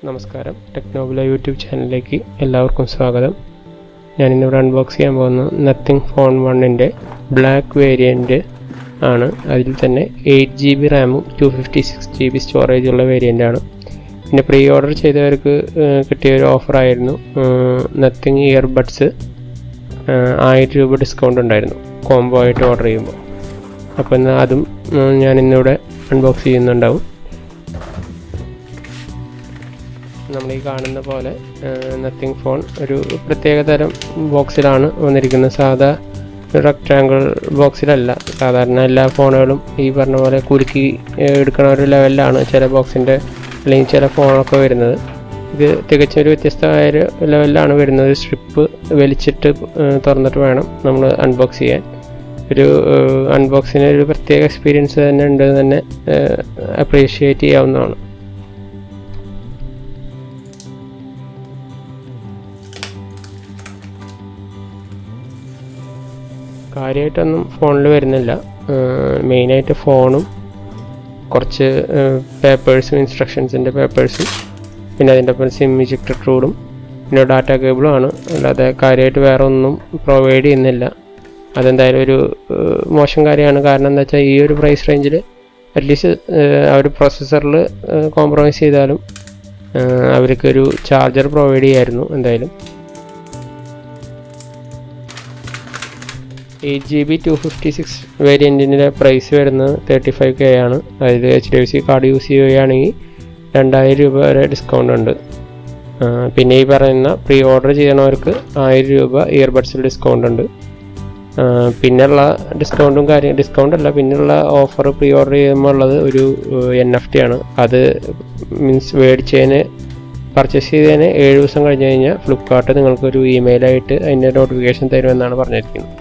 നമസ്കാരം, ടെക്നോബില യൂട്യൂബ് ചാനലിലേക്ക് എല്ലാവർക്കും സ്വാഗതം. ഞാനിന്നിവിടെ അൺബോക്സ് ചെയ്യാൻ പോകുന്ന നത്തിങ് ഫോൺ 1ൻ്റെ ബ്ലാക്ക് വേരിയൻറ്റ് ആണ്. അതിൽ തന്നെ 8GB റാമും 256GB സ്റ്റോറേജുള്ള വേരിയൻ്റ് ആണ്. പിന്നെ പ്രീ ഓർഡർ ചെയ്തവർക്ക് കിട്ടിയൊരു ഓഫറായിരുന്നു. നത്തിങ് ഇയർബഡ്സ് 1000 രൂപ ഡിസ്കൗണ്ട് ഉണ്ടായിരുന്നു കോംബോ ആയിട്ട് ഓർഡർ ചെയ്യുമ്പോൾ. അപ്പോൾ എന്നാൽ അതും ഞാനിന്നിവിടെ അൺബോക്സ് ചെയ്യുന്നുണ്ടാവും. നമ്മൾ ഈ കാണുന്ന പോലെ നത്തിങ് ഫോൺ ഒരു പ്രത്യേക തരം ബോക്സിലാണ് വന്നിരിക്കുന്നത്. സാധാ റെക്റ്റാങ്കിൾ ബോക്സിലല്ല. സാധാരണ എല്ലാ ഫോണുകളും ഈ പറഞ്ഞ പോലെ കുലുക്കി എടുക്കണ ഒരു ലെവലിലാണ് ചില ബോക്സിൻ്റെ അല്ലെങ്കിൽ ചില ഫോണൊക്കെ വരുന്നത്. ഇത് തികച്ചും ഒരു വ്യത്യസ്തമായ ഒരു ലെവലിലാണ് വരുന്നത്. സ്ട്രിപ്പ് വലിച്ചിട്ട് തുറന്നിട്ട് വേണം നമ്മൾ അൺബോക്സ് ചെയ്യാൻ. ഒരു അൺബോക്സിന് ഒരു പ്രത്യേക എക്സ്പീരിയൻസ് തന്നെ ഉണ്ട് തന്നെ അപ്രീഷിയേറ്റ് ചെയ്യാവുന്നതാണ്. കാര്യമായിട്ടൊന്നും ഫോണിൽ വരുന്നില്ല. മെയിനായിട്ട് ഫോണും കുറച്ച് പേപ്പേഴ്സും ഇൻസ്ട്രക്ഷൻസിൻ്റെ പേപ്പേഴ്സും പിന്നെ അതിൻ്റെ ഒപ്പം സിം ഇജക്ടർ ടൂളും പിന്നെ ഡാറ്റ കേബിളും ആണ്. അല്ലാതെ കാര്യമായിട്ട് വേറെ ഒന്നും പ്രൊവൈഡ് ചെയ്യുന്നില്ല. അതെന്തായാലും ഒരു മോശം കാര്യമാണ്. കാരണം എന്താ വെച്ചാൽ ഈ ഒരു പ്രൈസ് റേഞ്ചിൽ അറ്റ്ലീസ്റ്റ് അവർ പ്രൊസസ്സറിൽ കോംപ്രമൈസ് ചെയ്താലും അവർക്കൊരു ചാർജർ പ്രൊവൈഡ് ചെയ്യായിരുന്നു. എന്തായാലും 8GB 256 വേരിയൻറ്റിൻ്റെ പ്രൈസ് വരുന്നത് 35K ആണ്. അതായത് HDFC കാർഡ് യൂസ് ചെയ്യുകയാണെങ്കിൽ 2000 രൂപ വരെ ഡിസ്കൗണ്ട് ഉണ്ട്. പിന്നെ ഈ പറയുന്ന പ്രീ ഓർഡർ ചെയ്യണവർക്ക് 1000 രൂപ ഇയർബഡ്സിൽ ഡിസ്കൗണ്ട് ഉണ്ട്. പിന്നെയുള്ള ഡിസ്കൗണ്ട് അല്ല, പിന്നെയുള്ള ഓഫർ പ്രീ ഓർഡർ ചെയ്യുമ്പോൾ ഉള്ളത് ഒരു NFT ആണ്. അത് മീൻസ് മേടിച്ചതിന് പർച്ചേസ് ചെയ്തതിന് 7 ദിവസം കഴിഞ്ഞ് കഴിഞ്ഞാൽ ഫ്ലിപ്കാർട്ട് നിങ്ങൾക്കൊരു ഇമെയിലായിട്ട് അതിൻ്റെ നോട്ടിഫിക്കേഷൻ തരുമെന്നാണ് പറഞ്ഞിരിക്കുന്നത്.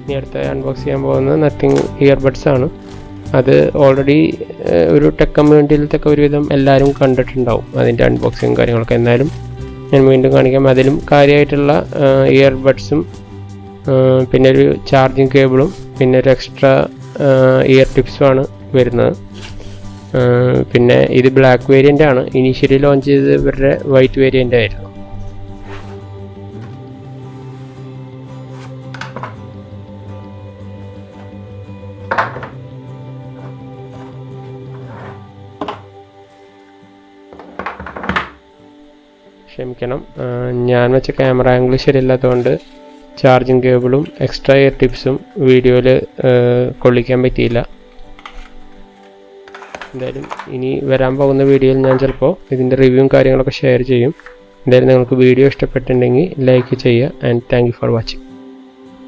ഇനി അടുത്ത അൺബോക്സ് ചെയ്യാൻ പോകുന്നത് നത്തിങ് ഇയർബഡ്സ് ആണ്. അത് ഓൾറെഡി ഒരു ടെക് കമ്മ്യൂണിറ്റിയിലത്തൊക്കെ ഒരുവിധം എല്ലാവരും കണ്ടിട്ടുണ്ടാവും അതിൻ്റെ അൺബോക്സിങ് കാര്യങ്ങളൊക്കെ. എന്നാലും ഞാൻ വീണ്ടും കാണിക്കാം. അതിലും കാര്യമായിട്ടുള്ള ഇയർബഡ്സും പിന്നെ ഒരു ചാർജിങ് കേബിളും പിന്നെ ഒരു എക്സ്ട്രാ ഇയർ ടിപ്സുമാണ് വരുന്നത്. പിന്നെ ഇത് ബ്ലാക്ക് വേരിയൻ്റ് ആണ്. ഇനീഷ്യലി ലോഞ്ച് ചെയ്തത് ഇവരുടെ വൈറ്റ് വേരിയൻ്റ് ആയിരുന്നു. ക്ഷമിക്കണം, ഞാൻ വെച്ച ക്യാമറ ആംഗിൾ ശരിയല്ലാത്തതുകൊണ്ട് ചാർജിങ് കേബിളും എക്സ്ട്രാ ഇയർ ടിപ്സും വീഡിയോയിൽ കൊള്ളിക്കാൻ പറ്റിയില്ല. എന്തായാലും ഇനി വരാൻ പോകുന്ന വീഡിയോയിൽ ഞാൻ ചിലപ്പോൾ ഇതിൻ്റെ റിവ്യൂവും കാര്യങ്ങളൊക്കെ ഷെയർ ചെയ്യും. എന്തായാലും നിങ്ങൾക്ക് വീഡിയോ ഇഷ്ടപ്പെട്ടിട്ടുണ്ടെങ്കിൽ ലൈക്ക് ചെയ്യുക. And thank you for watching.